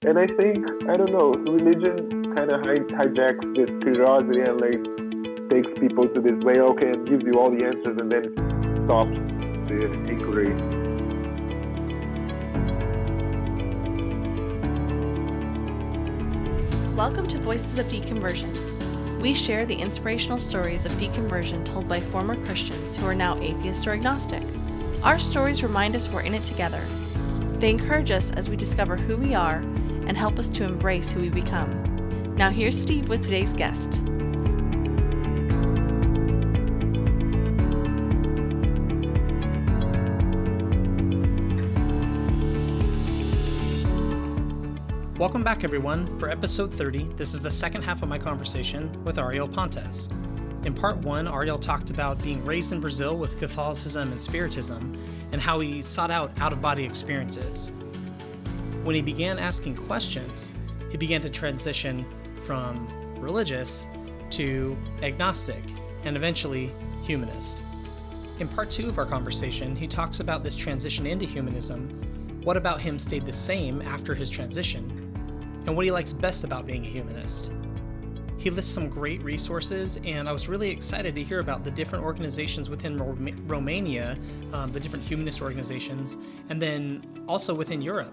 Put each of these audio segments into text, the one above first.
And I think, I don't know, religion kind of hijacks this curiosity and like takes people to this way, okay, and gives you all the answers and then stops the inquiry. Welcome to Voices of Deconversion. We share the inspirational stories of deconversion told by former Christians who are now atheist or agnostic. Our stories remind us we're in it together. They encourage us as we discover who we are and help us to embrace who we become. Now here's Steve with today's guest. Welcome back, everyone. For episode 30, this is the second half of my conversation with Ariel Pontes. In part 1, Ariel talked about being raised in Brazil with Catholicism and Spiritism and how he sought out-of-body experiences. When he began asking questions, he began to transition from religious to agnostic and eventually humanist. In part 2 of our conversation, he talks about this transition into humanism, what about him stayed the same after his transition, and what he likes best about being a humanist. He lists some great resources, and I was really excited to hear about the different organizations within Romania, the different humanist organizations, and then also within Europe.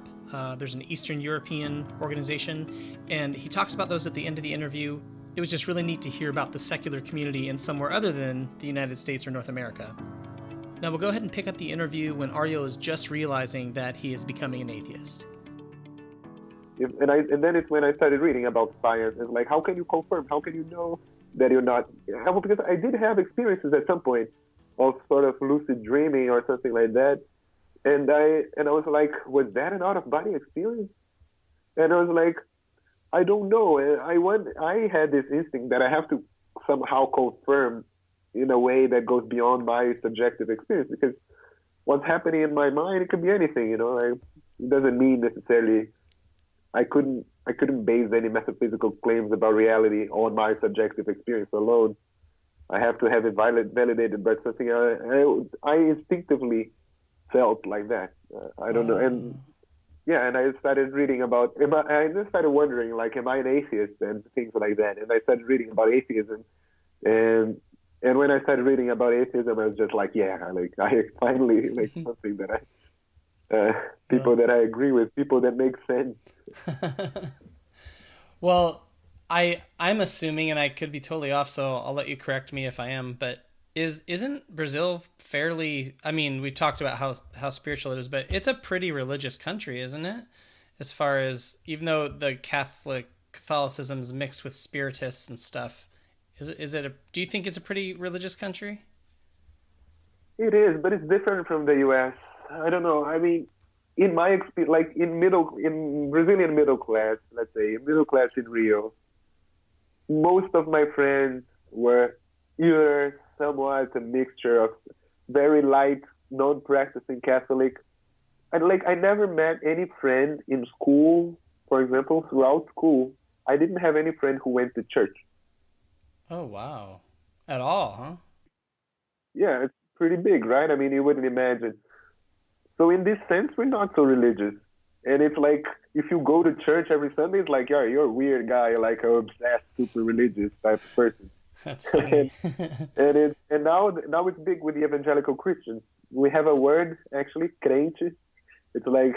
There's an Eastern European organization, and he talks about those at the end of the interview. It was just really neat to hear about the secular community in somewhere other than the United States or North America. Now we'll go ahead and pick up the interview when Ariel is just realizing that he is becoming an atheist. And then it's when I started reading about science. It's like, how can you confirm? How can you know that you're not? Because I did have experiences at some point of sort of lucid dreaming or something like that. And I was like, was that an out-of-body experience? And I was like, I don't know. I had this instinct that I have to somehow confirm in a way that goes beyond my subjective experience, because what's happening in my mind, it could be anything, like, it doesn't mean necessarily I couldn't base any metaphysical claims about reality on my subjective experience alone. I have to have it validated by something I instinctively felt like that. I don't know. And yeah, and I started reading about, I just started wondering, like, am I an atheist and things like that. And I started reading about atheism. And when I started reading about atheism, I was just like, yeah, like, I finally, like, something that people that I agree with, people that make sense. Well, I'm assuming, and I could be totally off, so I'll let you correct me if I am, but isn't Brazil fairly, I mean, we talked about how spiritual it is, but it's a pretty religious country, isn't it? As far as, even though the Catholicism is mixed with spiritists and stuff, do you think it's a pretty religious country? It is, but it's different from the U.S. I don't know. I mean, in my experience, like in Brazilian middle class, let's say, middle class in Rio, most of my friends were either somewhat a mixture of very light, non-practicing Catholic. And like, I never met any friend in school, for example, throughout school. I didn't have any friend who went to church. Oh, wow. At all, huh? Yeah, it's pretty big, right? I mean, you wouldn't imagine. So in this sense, we're not so religious. And it's like, if you go to church every Sunday, it's like, yeah, you're a weird guy, like an obsessed, super religious type of person. That's funny. and now it's big with the evangelical Christians. We have a word, actually, crente. It's like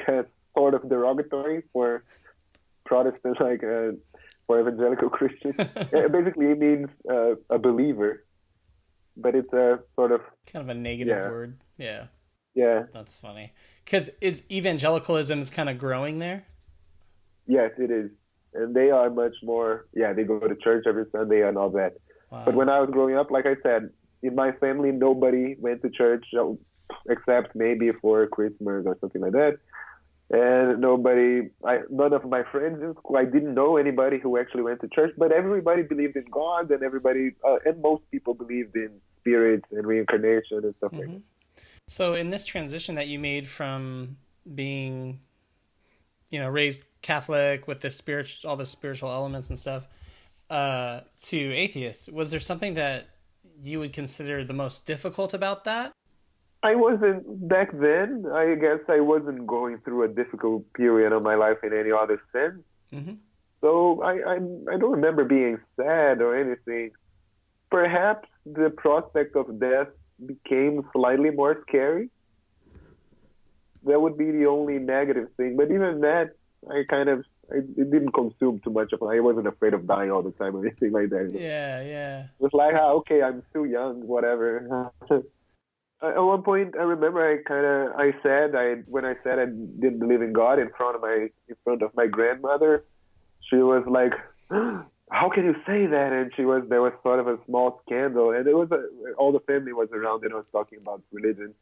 sort of derogatory for Protestants, like for evangelical Christians. Basically, it means a believer, but it's a sort of kind of a negative word. Yeah. Yeah. That's funny. Because is evangelicalism is kind of growing there? Yes, it is. And they are much more, they go to church every Sunday and all that. Wow. But when I was growing up, like I said, in my family, nobody went to church except maybe for Christmas or something like that. And none of my friends in school, I didn't know anybody who actually went to church, but everybody believed in God, and and most people believed in spirits and reincarnation and stuff like that. So in this transition that you made from being, raised Catholic with all the spiritual elements and stuff, to atheist, was there something that you would consider the most difficult about that? I wasn't back then. I guess I wasn't going through a difficult period of my life in any other sense. Mm-hmm. So I don't remember being sad or anything. Perhaps the prospect of death became slightly more scary. That would be the only negative thing. But even that, it didn't consume too much of it. I wasn't afraid of dying all the time or anything like that. Yeah, yeah. It was like, okay, I'm still young, whatever. At one point, I remember when I said I didn't believe in God in front of my grandmother, she was like, "How can you say that?" And there was sort of a small scandal, and all the family was around, and I was talking about religion,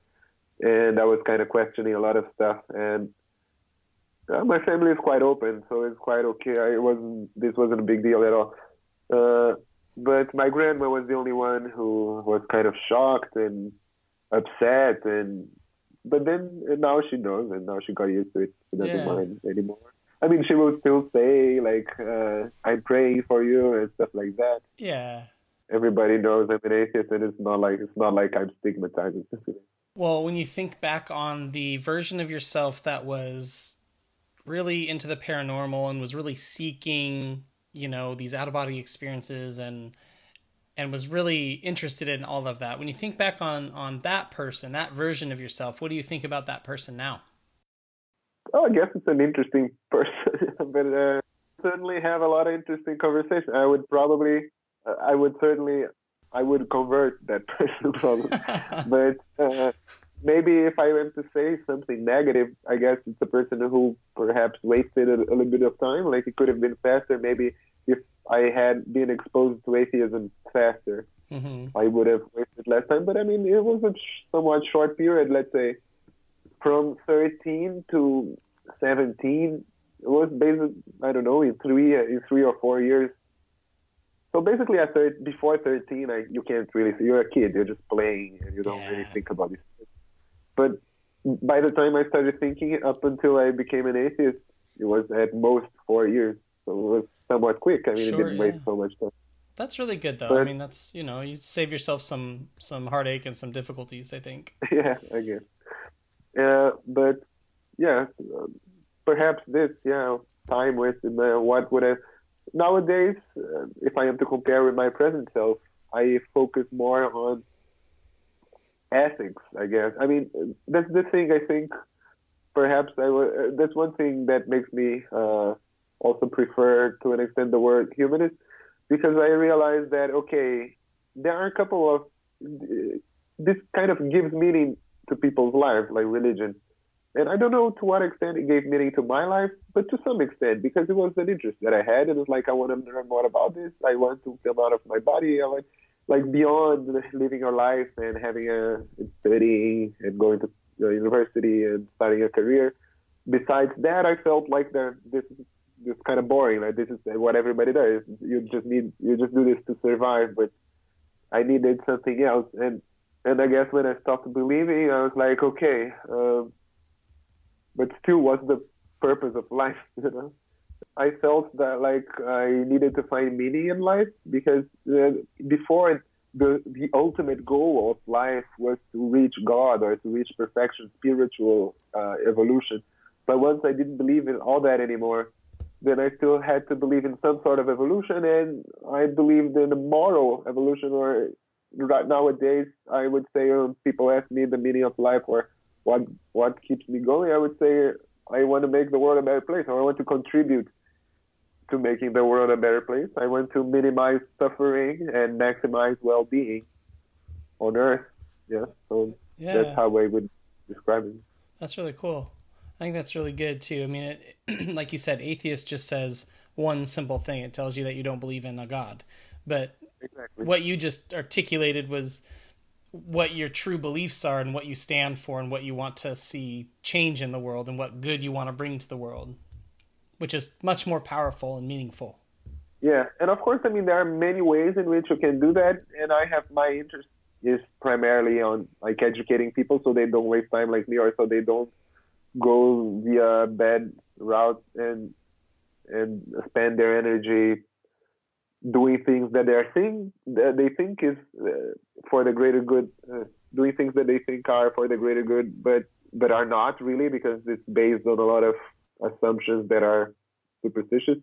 and I was kind of questioning a lot of stuff. And my family is quite open, so it's quite okay. This wasn't a big deal at all. But my grandma was the only one who was kind of shocked and upset, but then now she knows, and now she got used to it. She doesn't mind anymore. I mean, she will still say like, "I'm praying for you" and stuff like that. Yeah. Everybody knows I'm an atheist, and it's not like I'm stigmatizing. Well, when you think back on the version of yourself that was really into the paranormal and was really seeking, these out-of-body experiences and was really interested in all of that. When you think back on that person, that version of yourself, what do you think about that person now? Oh, I guess it's an interesting person, but certainly have a lot of interesting conversation. I would convert that person probably. But maybe if I were to say something negative, I guess it's a person who perhaps wasted a little bit of time. Like it could have been faster. Maybe if I had been exposed to atheism faster, I would have wasted less time. But I mean, it was a somewhat short period, let's say. From 13 to 17, it was basically, I don't know, in 3 or 4 years. So basically, before 13, you can't really see. You're a kid. You're just playing, and you don't really think about it. But by the time I started thinking, up until I became an atheist, it was at most 4 years. So it was somewhat quick. I mean, it didn't waste so much time. That's really good, though. I mean, that's, you save yourself some heartache and some difficulties, I think. Yeah, I guess. But yeah, perhaps time wasted. Nowadays, if I am to compare with my present self, I focus more on ethics, I guess. I mean, that's the thing. I think perhaps that's one thing that makes me also prefer to an extent the word humanist, because I realize that there are a couple of this kind of gives meaning to people's lives, like religion. And I don't know to what extent it gave meaning to my life, but to some extent, because it was an interest that I had. And it's like, I want to learn more about this. I want to come out of my body. I like beyond living your life and studying and going to university and starting a career. Besides that, I felt like this is kind of boring. Like this is what everybody does. You just do this to survive. But I needed something else. And I guess when I stopped believing, I was like, but still, what's the purpose of life? I felt that like I needed to find meaning in life, because before the ultimate goal of life was to reach God or to reach perfection, spiritual evolution. But once I didn't believe in all that anymore, then I still had to believe in some sort of evolution, and I believed in a moral evolution. Or right nowadays, I would say when people ask me the meaning of life or what keeps me going, I would say I want to make the world a better place, or I want to contribute to making the world a better place. I want to minimize suffering and maximize well-being on Earth. That's how I would describe it. That's really cool. I think that's really good too. I mean, like you said, atheist just says one simple thing. It tells you that you don't believe in a God. But what you just articulated was what your true beliefs are and what you stand for and what you want to see change in the world and what good you want to bring to the world, which is much more powerful and meaningful. Yeah, and of course, I mean, there are many ways in which you can do that, and I have my interest is primarily on like educating people so they don't waste time like me, or so they don't go via bad route and spend their energy doing things that they think is for the greater good. doing things that they think are for the greater good, but are not really, because it's based on a lot of assumptions that are superstitious,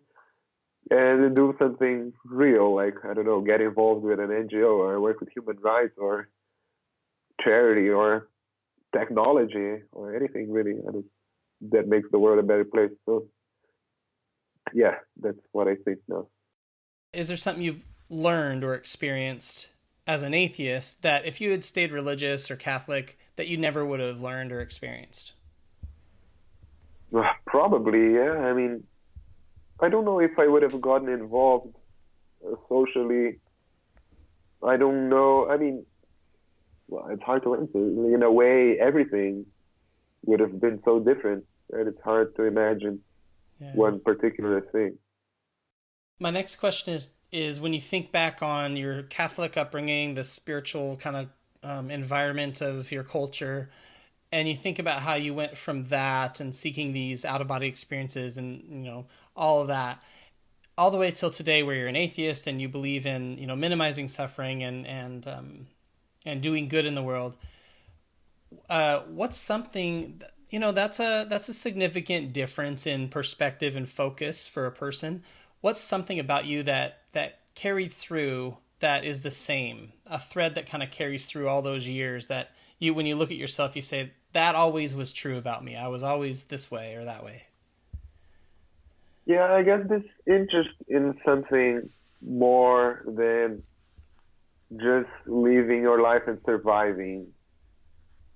and do something real, like, I don't know, get involved with an NGO or work with human rights or charity or technology or anything really that makes the world a better place. So yeah, that's what I think now. Is there something you've learned or experienced as an atheist that if you had stayed religious or Catholic that you never would have learned or experienced? Probably, yeah. I mean, I don't know if I would have gotten involved socially. I don't know. I mean, well, it's hard to answer. In a way, everything would have been so different, and it's hard to imagine one particular thing. My next question is when you think back on your Catholic upbringing, the spiritual kind of environment of your culture, and you think about how you went from that and seeking these out-of-body experiences and, you know, all of that, all the way till today where you're an atheist and you believe in, you know, minimizing suffering and doing good in the world. What's something, you know, that's a significant difference in perspective and focus for a person. What's something about you that carried through that is the same, a thread that kind of carries through all those years that you, when you look at yourself, you say, that always was true about me. I was always this way or that way. Yeah, I guess this interest in something more than just living your life and surviving.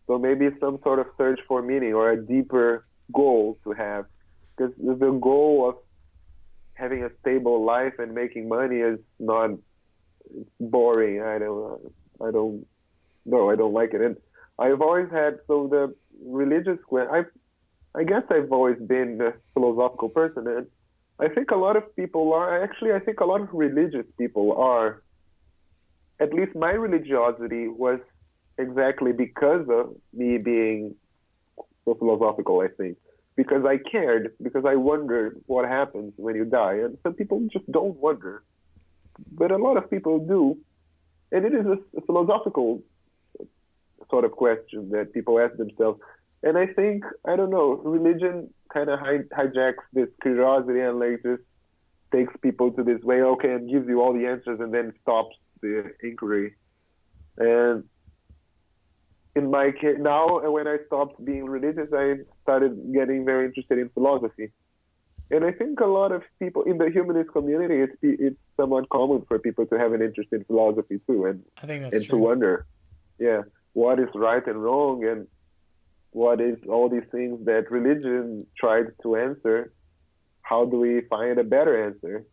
So maybe some sort of search for meaning or a deeper goal to have. Because the goal of having a stable life and making money is not, it's boring. I don't like it. And I've always had, so the religious, I guess I've always been a philosophical person, and I think a lot of people are, actually I think a lot of religious people are. At least my religiosity was exactly because of me being so philosophical, I think. Because I cared, because I wondered what happens when you die. And some people just don't wonder. But a lot of people do. And it is a philosophical sort of question that people ask themselves. And I think, I don't know, religion kind of hijacks this curiosity and like just takes people to this way, okay, and gives you all the answers and then stops the inquiry. And in my case, now when I stopped being religious, I started getting very interested in philosophy. And I think a lot of people in the humanist community, it's somewhat common for people to have an interest in philosophy too, and I think that's true. To wonder, what is right and wrong, and what is all these things that religion tried to answer. How do we find a better answer?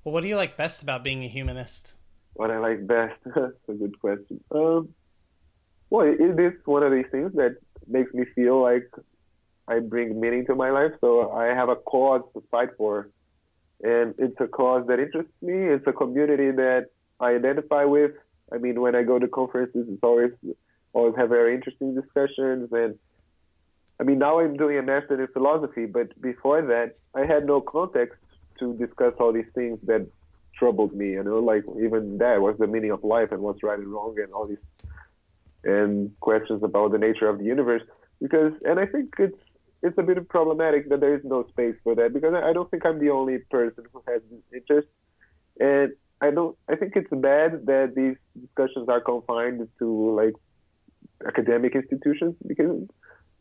Well, what do you like best about being a humanist? What I like best? That's a good question. Well, it is one of these things that makes me feel like I bring meaning to my life. So I have a cause to fight for. And it's a cause that interests me. It's a community that I identify with. I mean, when I go to conferences, it's always have very interesting discussions. And I mean, now I'm doing a master in philosophy, but before that, I had no context to discuss all these things that troubled me, you know, like even that, what's the meaning of life and what's right and wrong and all these and questions about the nature of the universe. And I think it's a bit problematic that there is no space for that, because I don't think I'm the only person who has this interest. And I think it's bad that these discussions are confined to like academic institutions, because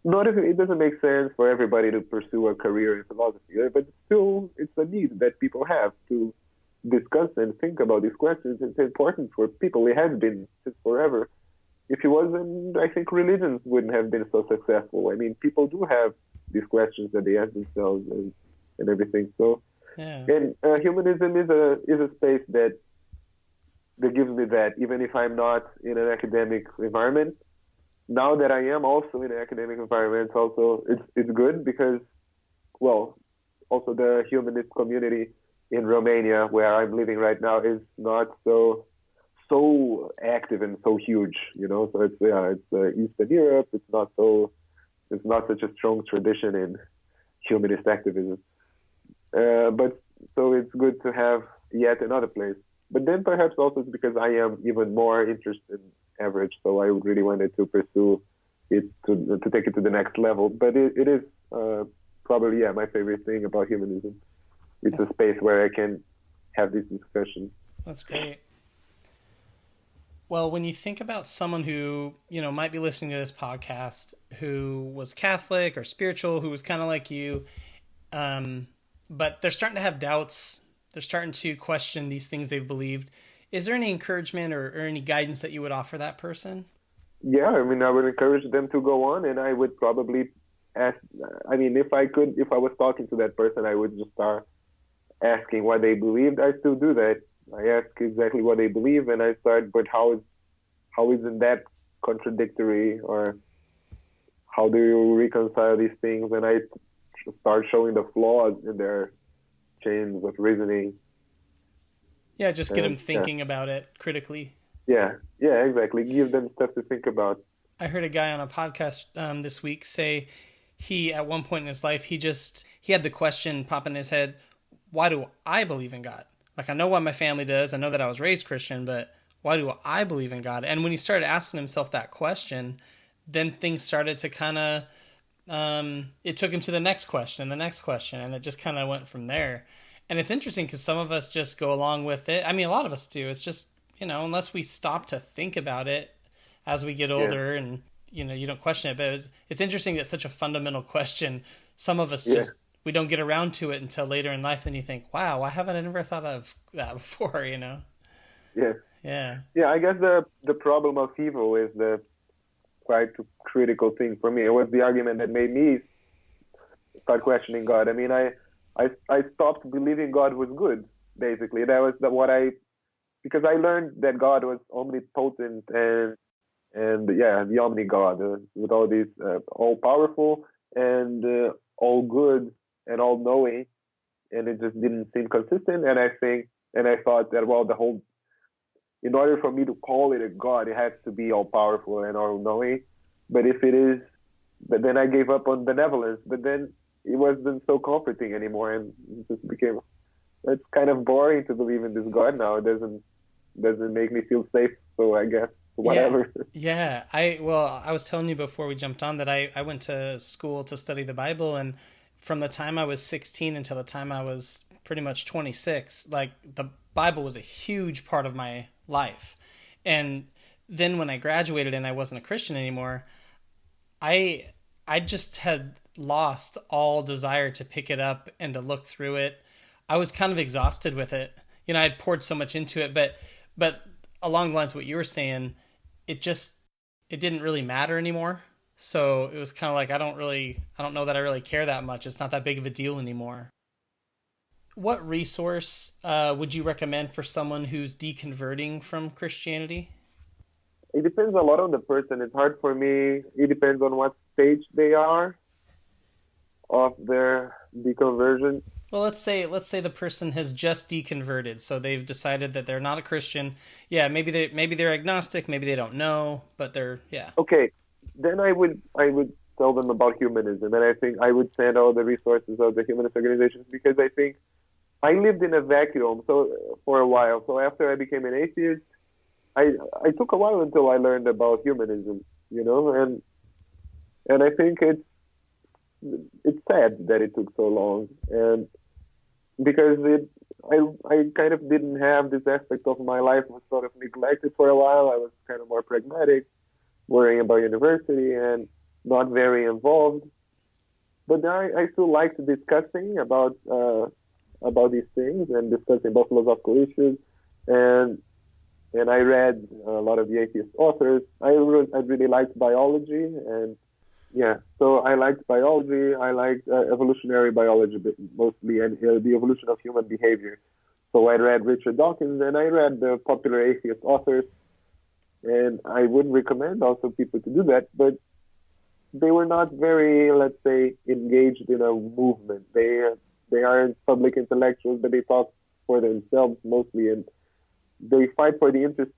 it doesn't make sense for everybody to pursue a career in philosophy, but still it's a need that people have to discuss and think about these questions. It's important for people. It has been since forever. If it wasn't, I think religions wouldn't have been so successful. I mean, people do have these questions that they ask themselves and everything. So, and humanism is a space that gives me that, even if I'm not in an academic environment. Now that I am also in an academic environment, also it's good because, well, also the humanist community in Romania, where I'm living right now, is not so active and so huge, you know. So it's Eastern Europe. It's not such a strong tradition in humanist activism. But so it's good to have yet another place. But then perhaps also it's because I am even more interested average. So I really wanted to pursue it to take it to the next level. But it is probably my favorite thing about humanism. It's a space where I can have this discussion. That's great. Well, when you think about someone who, might be listening to this podcast, who was Catholic or spiritual, who was kind of like you, but they're starting to have doubts, they're starting to question these things they've believed, is there any encouragement or any guidance that you would offer that person? Yeah, I mean, I would encourage them to go on, and I would probably ask, I mean, if I was talking to that person, I would just start asking what they believed. I still do that. I ask exactly what they believe, and I start, but how isn't that contradictory, or how do you reconcile these things? And I start showing the flaws in their chains of reasoning. Yeah, just get them thinking about it critically. Yeah, exactly. Give them stuff to think about. I heard a guy on a podcast this week say he, at one point in his life, he had the question pop in his head, why do I believe in God? Like, I know what my family does. I know that I was raised Christian, but why do I believe in God? And when he started asking himself that question, then things started to kind of, it took him to the next question, and it just kind of went from there. And it's interesting because some of us just go along with it. I mean, a lot of us do. It's just, unless we stop to think about it as we get older and, you don't question it. But it's interesting that such a fundamental question, some of us just, we don't get around to it until later in life. Then you think, wow, why haven't I never thought of that before, Yeah. Yeah, I guess the problem of evil is the quite critical thing for me. It was the argument that made me start questioning God. I mean, I stopped believing God was good, basically. That was because I learned that God was omnipotent and the omni-God, with all these all-powerful and all-good and all-knowing, and it just didn't seem consistent. And I thought that, in order for me to call it a God, it has to be all-powerful and all-knowing. But then I gave up on benevolence. But then it wasn't so comforting anymore, and it just became, it's kind of boring to believe in this God now. It doesn't make me feel safe. So I guess whatever. Yeah. I was telling you before we jumped on that I went to school to study the Bible, and from the time I was 16 until the time I was pretty much 26, like, the Bible was a huge part of my life. And then when I graduated and I wasn't a Christian anymore, I just had lost all desire to pick it up and to look through it. I was kind of exhausted with it. I had poured so much into it, but along the lines of what you were saying, it didn't really matter anymore. So it was kind of like, I don't know that I really care that much. It's not that big of a deal anymore. What resource would you recommend for someone who's deconverting from Christianity? It depends a lot on the person. It's hard for me. It depends on what stage they are of their deconversion. Well, let's say the person has just deconverted, so they've decided that they're not a Christian. Yeah, maybe they're agnostic, maybe they don't know, but Okay, then I would tell them about humanism, and I think I would send all the resources of the humanist organizations, because I think I lived in a vacuum for a while. So after I became an atheist, I took a while until I learned about humanism, and I think it's sad that it took so long, and because I kind of didn't have this aspect of my life, was sort of neglected for a while. I was kind of more pragmatic, worrying about university and not very involved. But I still liked discussing about these things and discussing about philosophical issues, and I read a lot of the atheist authors. I really liked biology, and so I liked biology. I liked evolutionary biology mostly, and the evolution of human behavior. So I read Richard Dawkins, and I read the popular atheist authors, and I would recommend also people to do that, but they were not very, let's say, engaged in a movement. They aren't public intellectuals, but they talk for themselves mostly, and they fight for the interests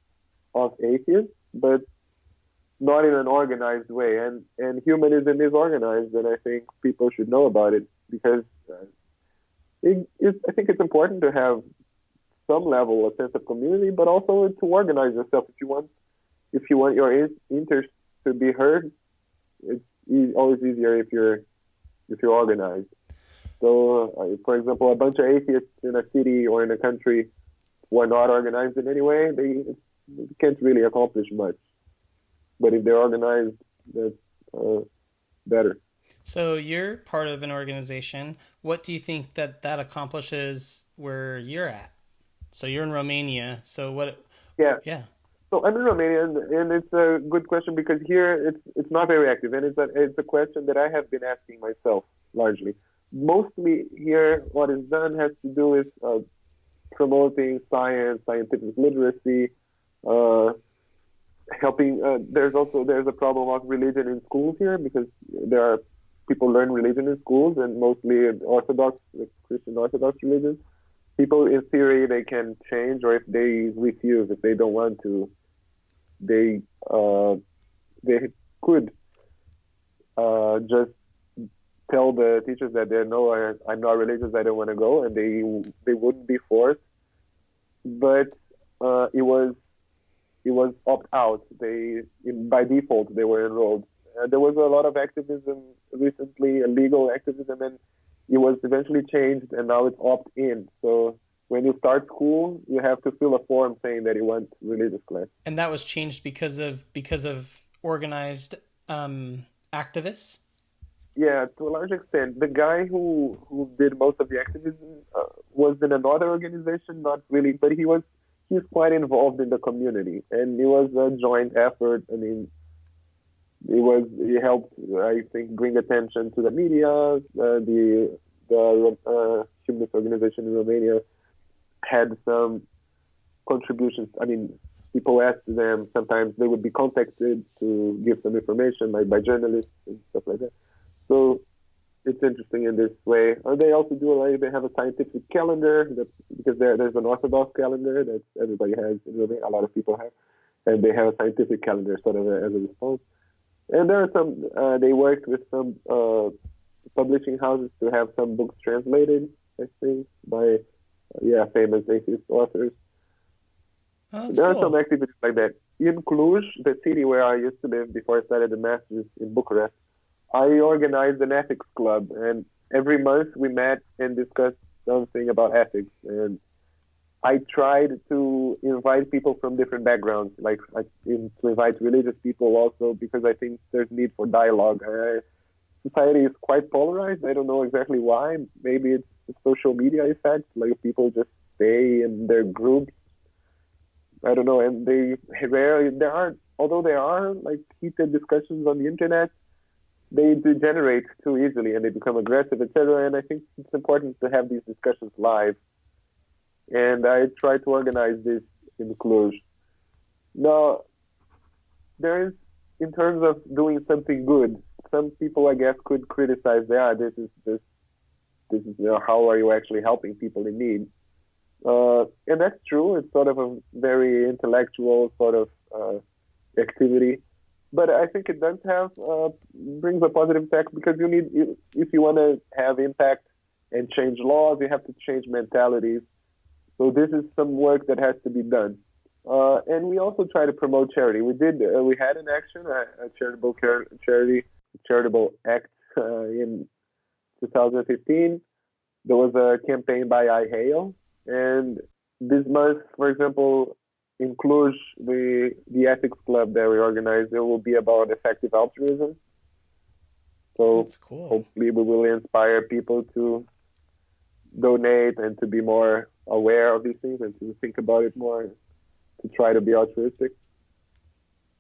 of atheists, but not in an organized way. And humanism is organized, and I think people should know about it, because I think it's important to have some level, a sense of community, but also to organize yourself. if you want your interest to be heard, it's always easier if you're organized. So, for example, a bunch of atheists in a city or in a country who are not organized in any way, they can't really accomplish much. But if they're organized, that's better. So you're part of an organization. What do you think that accomplishes where you're at? So you're in Romania. So what? Yeah. Yeah. So I'm in Romania, and it's a good question because here it's not very active, and it's a question that I have been asking myself largely. Mostly here, what is done has to do with promoting science, scientific literacy, helping. There's a problem of religion in schools here because there are people learn religion in schools, and mostly Orthodox, Christian Orthodox religion. People, in theory, they can change, or if they refuse, if they don't want to, they could just tell the teachers that I'm not religious, I don't want to go, and they wouldn't be forced. But it was opt out. By default they were enrolled. There was a lot of activism recently, illegal activism, and it was eventually changed, and now it's opt in. So when you start school, you have to fill a form saying that you want religious class. And that was changed because of organized activists? Yeah, to a large extent. The guy who did most of the activism was in another organization, not really, but he's quite involved in the community, and it was a joint effort. I mean, he helped, I think, bring attention to the media. The Humanist organization in Romania had some contributions. I mean, people asked them, sometimes they would be contacted to give some information, like by journalists and stuff like that. So it's interesting in this way. They also they have a scientific calendar, because there's an Orthodox calendar that everybody has in Romania, a lot of people have, and they have a scientific calendar sort of as a response. And there are some, they worked with some publishing houses to have some books translated, I think, by famous atheist authors. Oh, there cool. Are some activities like that. In Cluj, the city where I used to live before I started the master's in Bucharest, I organized an ethics club, and every month we met and discussed something about ethics. And I tried to invite people from different backgrounds, to invite religious people also, because I think there's need for dialogue. Society is quite polarized. I don't know exactly why. Maybe it's the social media effect, like people just stay in their groups. I don't know, and although there are like heated discussions on the internet, they degenerate too easily and they become aggressive, etc. And I think it's important to have these discussions live. And I try to organize this in Cluj. Now, there is, in terms of doing something good, some people, I guess, could criticize, this is how are you actually helping people in need? And that's true. It's sort of a very intellectual sort of activity. But I think it does brings a positive effect, because if you want to have impact and change laws, you have to change mentalities. So this is some work that has to be done. And we also try to promote charity. We had an action, a charitable act in 2015. There was a campaign by Ariel. And this month, for example, in Cluj, the ethics club that we organized, it will be about effective altruism. So that's cool. Hopefully we will inspire people to donate and to be more aware of these things and to think about it more, to try to be altruistic.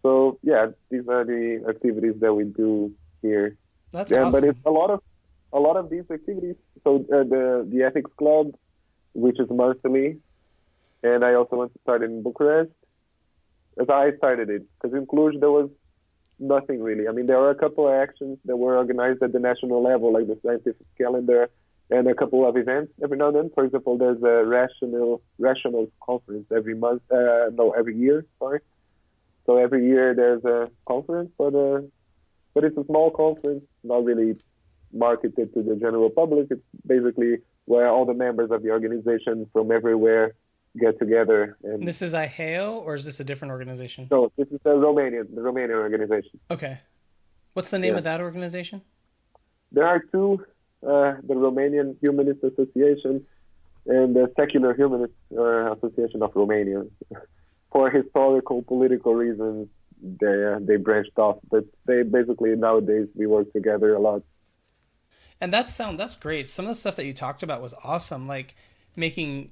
So yeah, these are the activities that we do here. That's awesome. But it's a lot of these activities. So the ethics club, which is monthly, and I also want to start in Bucharest. As I started it, because in Cluj there was nothing really. I mean, there were a couple of actions that were organized at the national level, like the scientific calendar, and a couple of events every now and then. For example, there's a rational conference every year. Sorry. So every year there's a conference, but it's a small conference, not really marketed to the general public. It's basically where all the members of the organization from everywhere get together. And This is IHEO, or is this a different organization? so this is the Romanian organization. Okay. What's the name of that organization? There are two, the Romanian Humanist Association and the Secular Humanist Association of Romania. For historical, political reasons, they branched off, but they basically nowadays we work together a lot. And that's great. Some of the stuff that you talked about was awesome, like making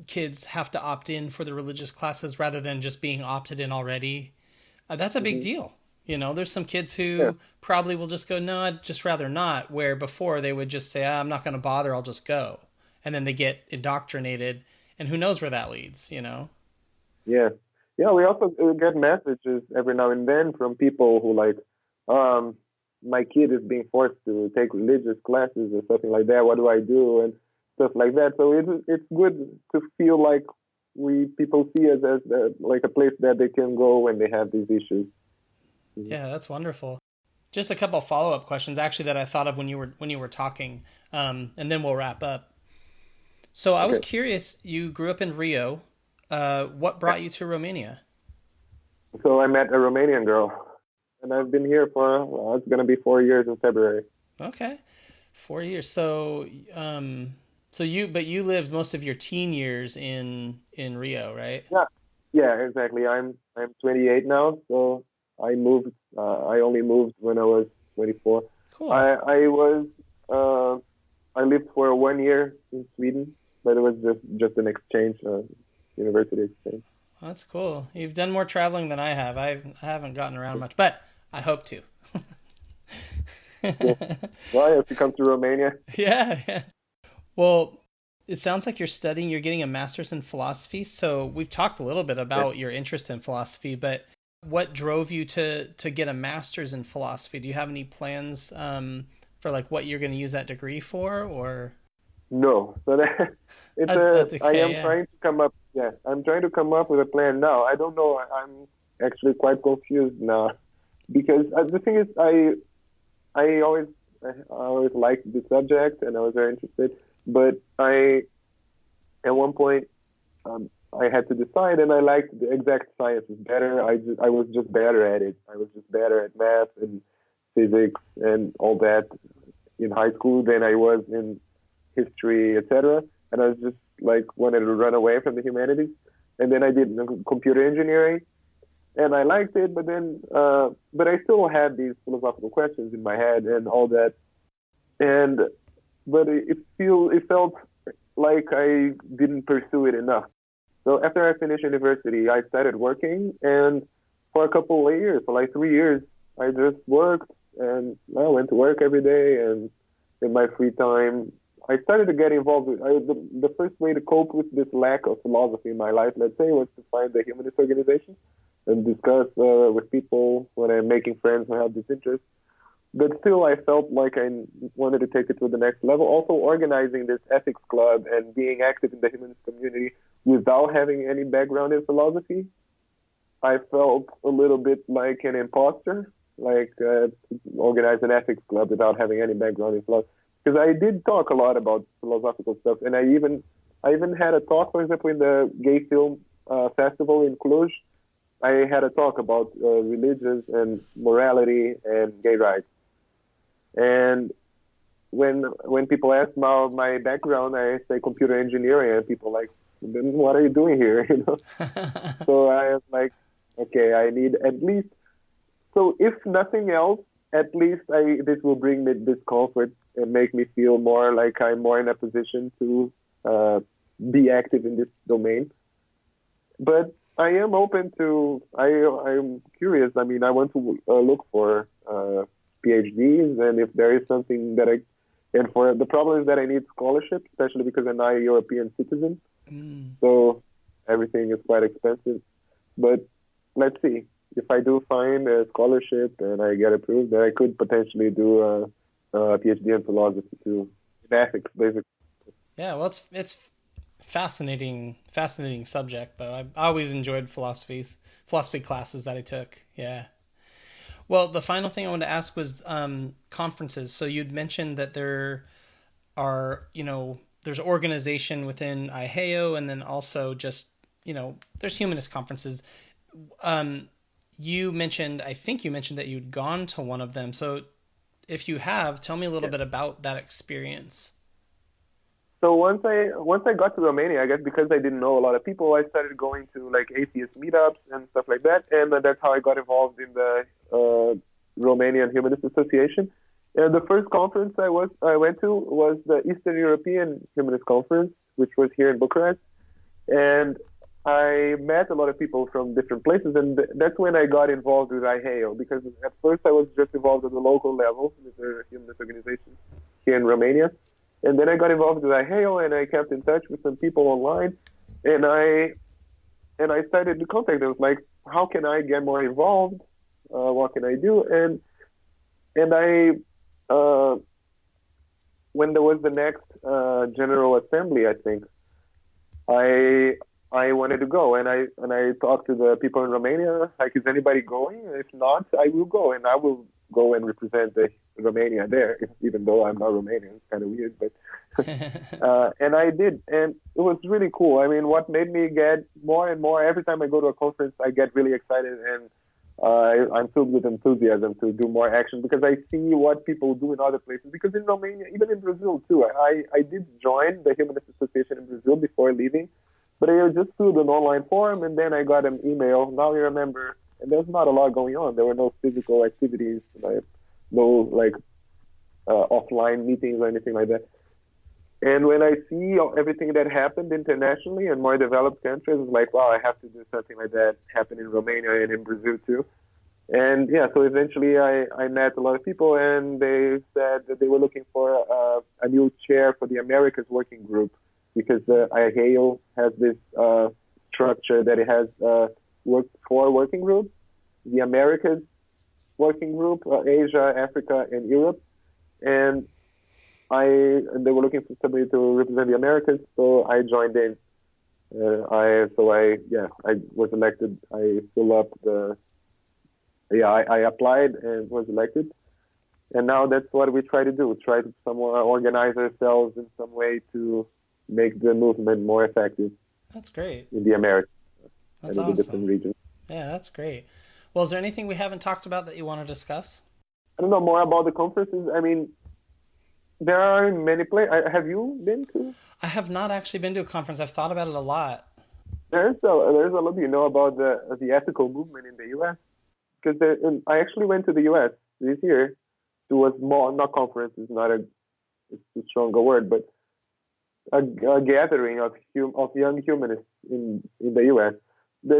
kids have to opt in for the religious classes rather than just being opted in already. That's a big deal. You know, there's some kids who probably will just go, no, I'd just rather not, where before they would just say, I'm not going to bother, I'll just go. And then they get indoctrinated, and who knows where that leads, you know? Yeah. Yeah, we also get messages every now and then from people who like, my kid is being forced to take religious classes or something like that. What do I do? And stuff like that. So it's good to feel like people see us as like a place that they can go when they have these issues. Yeah, that's wonderful. Just a couple of follow-up questions actually that I thought of when you were talking, and then we'll wrap up. So I was curious, you grew up in Rio. What brought you to Romania? So I met a Romanian girl, and I've been here for, it's going to be 4 years in February. Okay. 4 years. So, you lived most of your teen years in Rio, right? Yeah. Yeah, exactly. I'm 28 now, so I moved. I only moved when I was 24. Cool. I lived for 1 year in Sweden, but it was just an exchange, university exchange. That's cool. You've done more traveling than I have. I haven't gotten around much, but I hope to. Yeah. Well, if you come to Romania. Yeah. Well, it sounds like you're getting a master's in philosophy. So we've talked a little bit about your interest in philosophy, but what drove you to get a master's in philosophy? Do you have any plans for like what you're going to use that degree for, or? No, so that's okay, I am trying to come up. Yeah, I'm trying to come up with a plan now. I don't know. I'm actually quite confused now because the thing is, I always liked the subject and I was very interested, but at one point I had to decide, and I liked the exact sciences better. I was just better at it. I was just better at math and physics and all that in high school than I was in history, etc. And I was just like wanted to run away from the humanities. And then I did computer engineering, and I liked it. But then, but I still had these philosophical questions in my head and all that. But it felt like I didn't pursue it enough. So after I finished university, I started working, and for a couple of years, for like 3 years, I just worked, and I went to work every day, and in my free time, I started to get involved with, the first way to cope with this lack of philosophy in my life, let's say, was to find the Humanist organization and discuss with people when I'm making friends who have this interest. But still, I felt like I wanted to take it to the next level. Also, organizing this ethics club and being active in the humanist community without having any background in philosophy, I felt a little bit like an imposter, like to organize an ethics club without having any background in philosophy. Because I did talk a lot about philosophical stuff, and I even had a talk, for example, in the gay film festival in Cluj. I had a talk about religions and morality and gay rights. And when people ask about my background, I say computer engineering, and people are like, then what are you doing here? You know. So I was like, okay, I need at least. So if nothing else, at least this will bring me discomfort and make me feel more like I'm more in a position to be active in this domain. But I am open to. I'm curious. I mean, I want to look for PhDs, and if there is something that and for the problem is that I need scholarship, especially because I'm not a European citizen. So everything is quite expensive. But let's see. If I do find a scholarship and I get approved, then I could potentially do a PhD in philosophy too, in ethics, basically. Yeah, well, it's fascinating subject though. I always enjoyed philosophy classes that I took. Yeah. Well, the final thing I wanted to ask was conferences. So you'd mentioned that there are, there's organization within IHEO, and then also just, there's humanist conferences. I think you mentioned that you'd gone to one of them. So if you have, tell me a little bit about that experience. So once I got to Romania, I guess because I didn't know a lot of people, I started going to like atheist meetups and stuff like that, and that's how I got involved in the Romanian Humanist Association. And the first conference I went to was the Eastern European Humanist Conference, which was here in Bucharest, and I met a lot of people from different places, and that's when I got involved with IHEO, because at first I was just involved at the local level with the humanist organization here in Romania. And then I got involved with IHEO, and I kept in touch with some people online, and I started to contact them, like, how can I get more involved? What can I do? And I when there was the next General Assembly, I think I wanted to go, and I talked to the people in Romania, like, is anybody going? If not, I will go, and I will go and represent Romania there, even though I'm not Romanian. It's kind of weird, but and I did, and it was really cool. I mean, what made me get more and more, every time I go to a conference, I get really excited, and I'm filled with enthusiasm to do more action, because I see what people do in other places. Because in Romania, even in Brazil too, I did join the Humanist Association in Brazil before leaving, but I just filled an online form, and then I got an email, now you're a member, and there's not a lot going on. There were no physical activities, no offline meetings or anything like that. And when I see everything that happened internationally in more developed countries, it's like, wow, I have to do something like that happen in Romania and in Brazil too. And yeah, so eventually I met a lot of people, and they said that they were looking for a new chair for the Americas working group, because the IHEO has this structure that it has four working groups: the Americas working group, Asia, Africa, and Europe. And they were looking for somebody to represent the Americas, so I joined in. I was elected. I applied and was elected. And now that's what we try to do. Try to somewhat organize ourselves in some way to make the movement more effective. That's great. In the Americas. That's and awesome. The different regions. Yeah, that's great. Well, is there anything we haven't talked about that you want to discuss? I don't know more about the conferences. I mean, there are many places. Have you been to? I have not actually been to a conference. I've thought about it a lot. There's a lot about the ethical movement in the U.S. Because I actually went to the U.S. this year to a small, not conference, it's a stronger word, but a gathering of young humanists in the U.S.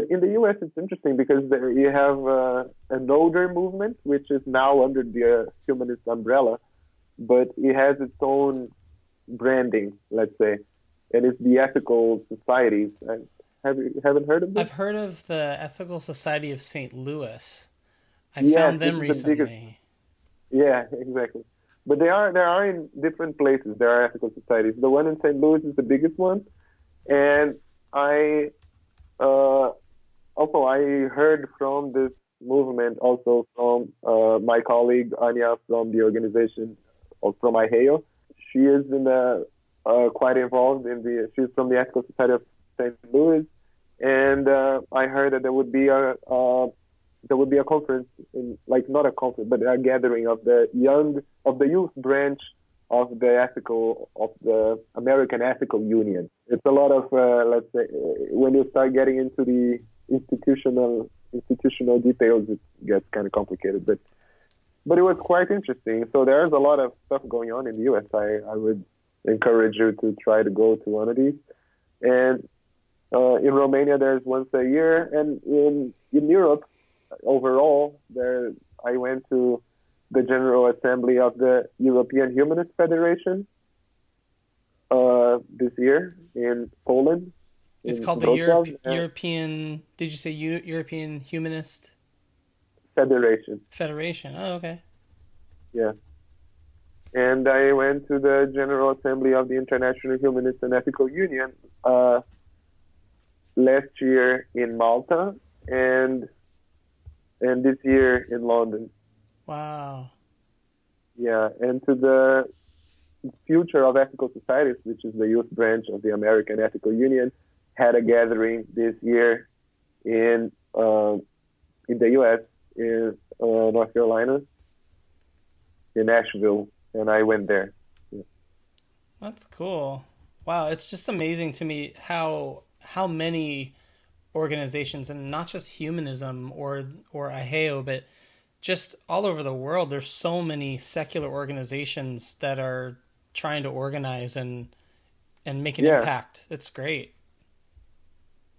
In the U.S. it's interesting because you have an older movement, which is now under the humanist umbrella, but it has its own branding, let's say, and it's the ethical societies. Haven't heard of this? I've heard of the Ethical Society of St. Louis. I found them recently. Yeah, exactly. But they are in different places. There are ethical societies. The one in St. Louis is the biggest one, and I heard from this movement also from my colleague Anya from the organization from IHEO. She is quite involved she's from the Ethical Society of St. Louis, and I heard that there would be a conference, not a conference, but a gathering of the youth branch of the American Ethical Union. It's a lot of, let's say, when you start getting into the institutional details, it gets kind of complicated, but it was quite interesting. So there's a lot of stuff going on in the U.S. I would encourage you to try to go to one of these. And in Romania, there's once a year, and in Europe, overall, I went to the General Assembly of the European Humanist Federation this year in Poland. It's called the European. Did you say European Humanist Federation? Federation. Oh, okay. Yeah. And I went to the General Assembly of the International Humanist and Ethical Union last year in Malta and this year in London. Wow. Yeah, and to the Future of Ethical Societies, which is the youth branch of the American Ethical Union, had a gathering this year in the U.S. in North Carolina, in Nashville, and I went there. Yeah. That's cool. Wow, it's just amazing to me how many organizations, and not just Humanism or IHEO, but just all over the world, there's so many secular organizations that are trying to organize and make an impact. It's great.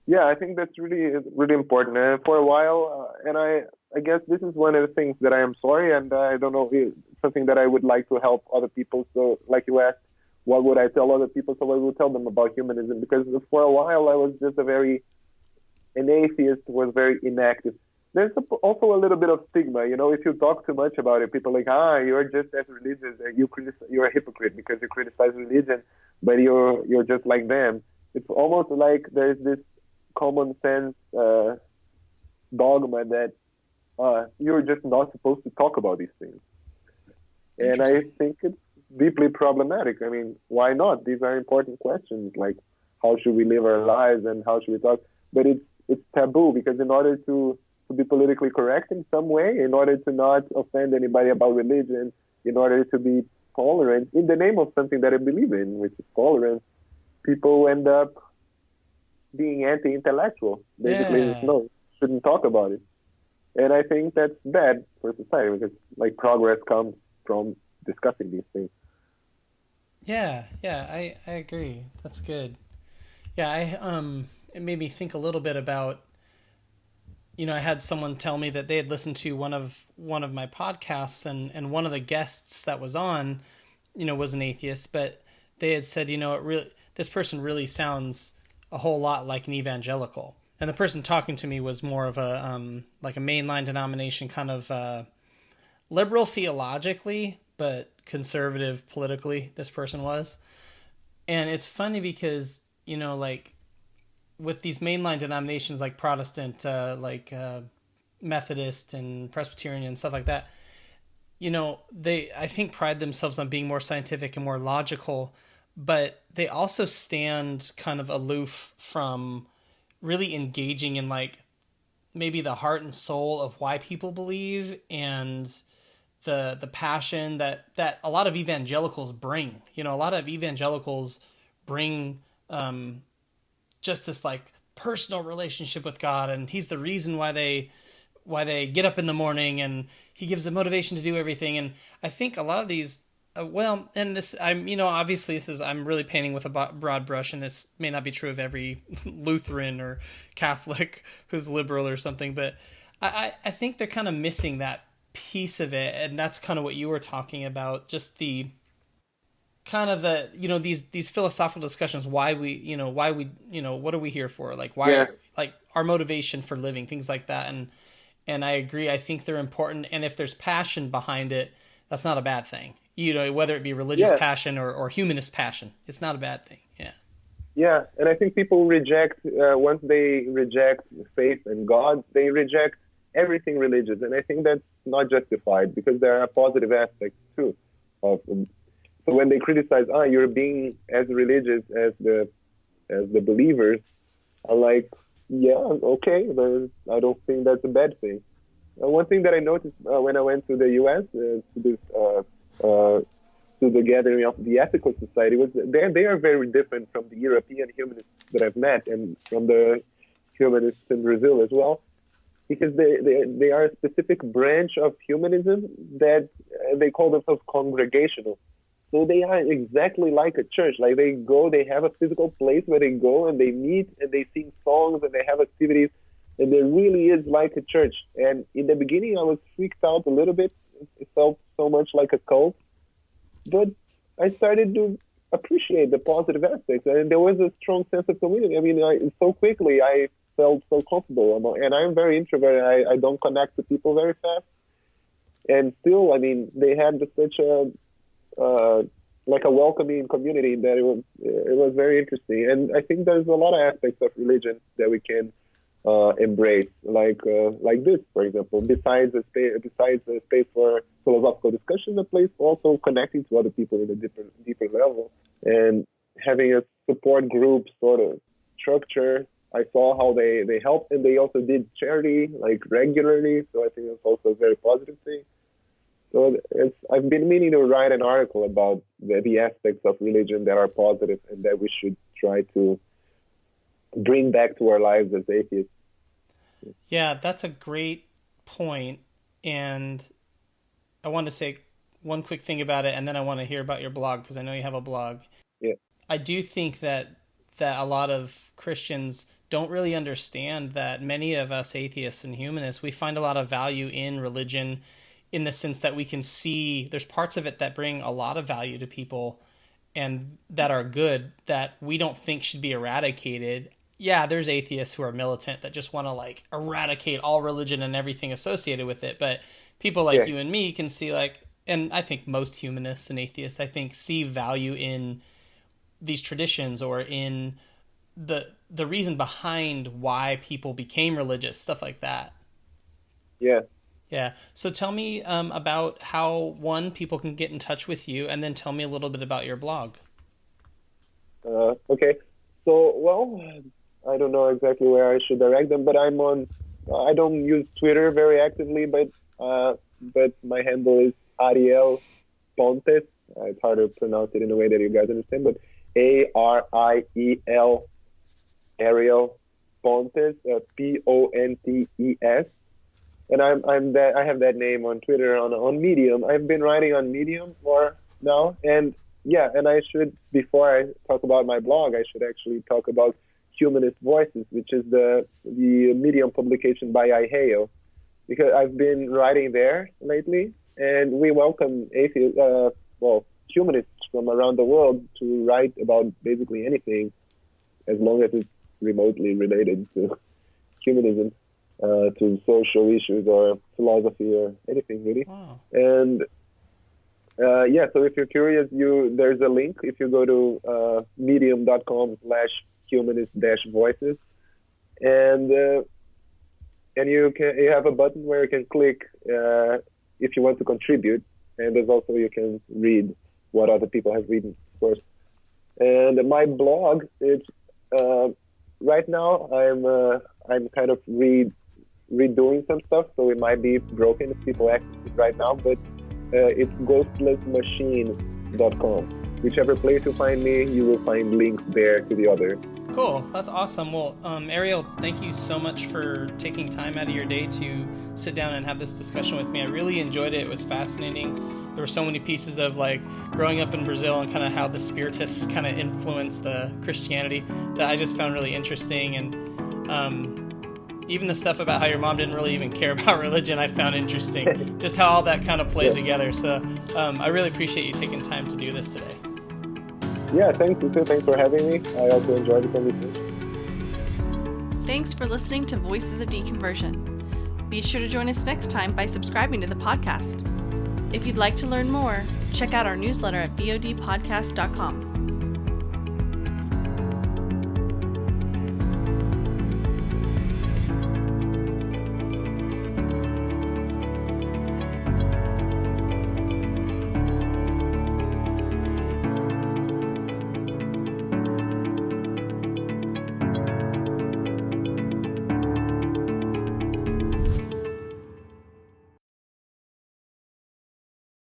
Yeah, I think that's really important. And for a while, and I guess this is one of the things that I am sorry, and I don't know, it's something that I would like to help other people. So, like you asked, what would I tell other people? So I would tell them about humanism, because for a while I was just an atheist, was very inactive. There's also a little bit of stigma, if you talk too much about it, people are like, you're just as religious, you're a hypocrite because you criticize religion, but you're just like them. It's almost like there's this common sense dogma that you're just not supposed to talk about these things. And I think it's deeply problematic. I mean, why not? These are important questions, like how should we live our lives and how should we talk? But it's taboo, because in order to be politically correct in some way, in order to not offend anybody about religion, in order to be tolerant in the name of something that I believe in, which is tolerance, people end up being anti-intellectual. Basically, no, shouldn't talk about it. And I think that's bad for society, because like progress comes from discussing these things. Yeah, I agree. That's good. Yeah, it made me think a little bit about, I had someone tell me that they had listened to one of my podcasts, and one of the guests that was on, was an atheist, but they had said, this person really sounds a whole lot like an evangelical. And the person talking to me was more of a like a mainline denomination, kind of liberal theologically, but conservative politically, this person was. And it's funny because, like with these mainline denominations like Protestant, Methodist and Presbyterian and stuff like that, they, I think, pride themselves on being more scientific and more logical, but they also stand kind of aloof from really engaging in like maybe the heart and soul of why people believe, and the passion that a lot of evangelicals bring. A lot of evangelicals bring just this like personal relationship with God, and he's the reason why they get up in the morning, and he gives them motivation to do everything. And I think a lot of these and this, obviously I'm really painting with a broad brush, and this may not be true of every Lutheran or Catholic who's liberal or something, but I think they're kind of missing that piece of it. And that's kind of what you were talking about, just the kind of the, these philosophical discussions, why we, what are we here for? Like, why, like our motivation for living, things like that. And I agree. I think they're important. And if there's passion behind it, that's not a bad thing. Whether it be religious passion or humanist passion, it's not a bad thing. Yeah. Yeah. And I think people once they reject faith in God, they reject everything religious. And I think that's not justified, because there are positive aspects too. So when they criticize, you're being as religious as the believers, I'm like, yeah, okay, but I don't think that's a bad thing. One thing that I noticed when I went to the U.S. To the gathering of the Ethical Society was they are very different from the European humanists that I've met, and from the humanists in Brazil as well, because they are a specific branch of humanism that they call themselves congregational. So they are exactly like a church. Like they have a physical place where they go and they meet and they sing songs and they have activities, and there really is like a church. And in the beginning, I was freaked out a little bit. It felt so much like a cult, but I started to appreciate the positive aspects, and there was a strong sense of community. I mean, so quickly I felt so comfortable, and I'm very introverted. I don't connect to people very fast, and still, I mean, they had such a like a welcoming community that it was very interesting. And I think there's a lot of aspects of religion that we can embrace, like this, for example. Besides a space for philosophical discussion, a place for also connecting to other people in a deeper level, and having a support group sort of structure. I saw how they helped, and they also did charity like regularly. So I think that's also a very positive thing. So I've been meaning to write an article about the aspects of religion that are positive and that we should try to bring back to our lives as atheists. Yeah, that's a great point. And I want to say one quick thing about it, and then I want to hear about your blog, because I know you have a blog. Yeah. I do think that a lot of Christians don't really understand that many of us atheists and humanists, we find a lot of value in religion, in the sense that we can see there's parts of it that bring a lot of value to people and that are good, that we don't think should be eradicated. Yeah, there's atheists who are militant that just want to like eradicate all religion and everything associated with it. But people like you and me can see and I think most humanists and atheists, I think, see value in these traditions or in the reason behind why people became religious, stuff like that. Yeah. Yeah. So tell me about how, one, people can get in touch with you, and then tell me a little bit about your blog. Okay. So, well, I don't know exactly where I should direct them, but I don't use Twitter very actively, but my handle is Ariel Pontes. It's hard to pronounce it in a way that you guys understand, but Ariel, Ariel Pontes, Pontes. And I have that name on Twitter, on Medium. I've been writing on Medium more now, and I should, before I talk about my blog, I should actually talk about Humanist Voices, which is the Medium publication by Hijacks, because I've been writing there lately, and we welcome humanists from around the world to write about basically anything, as long as it's remotely related to humanism. To social issues or philosophy or anything really. Wow. And so if you're curious, there's a link. If you go to medium.com/humanist-voices, and you have a button where you can click if you want to contribute, and there's also, you can read what other people have written, of course. And my blog, it's right now I'm kind of redoing some stuff, so it might be broken if people access it right now, but it's ghostlessmachine.com. Whichever place you find me, you will find links there to the other. Cool. That's awesome. Well, Ariel, thank you so much for taking time out of your day to sit down and have this discussion with me. I really enjoyed it. It was fascinating. There were so many pieces of growing up in Brazil and kind of how the Spiritists kind of influenced the Christianity that I just found really interesting. And even the stuff about how your mom didn't really even care about religion, I found interesting. Just how all that kind of played together. So I really appreciate you taking time to do this today. Yeah, thanks you too. Thanks for having me. I also enjoyed the conversation. Thanks for listening to Voices of Deconversion. Be sure to join us next time by subscribing to the podcast. If you'd like to learn more, check out our newsletter at bodpodcast.com.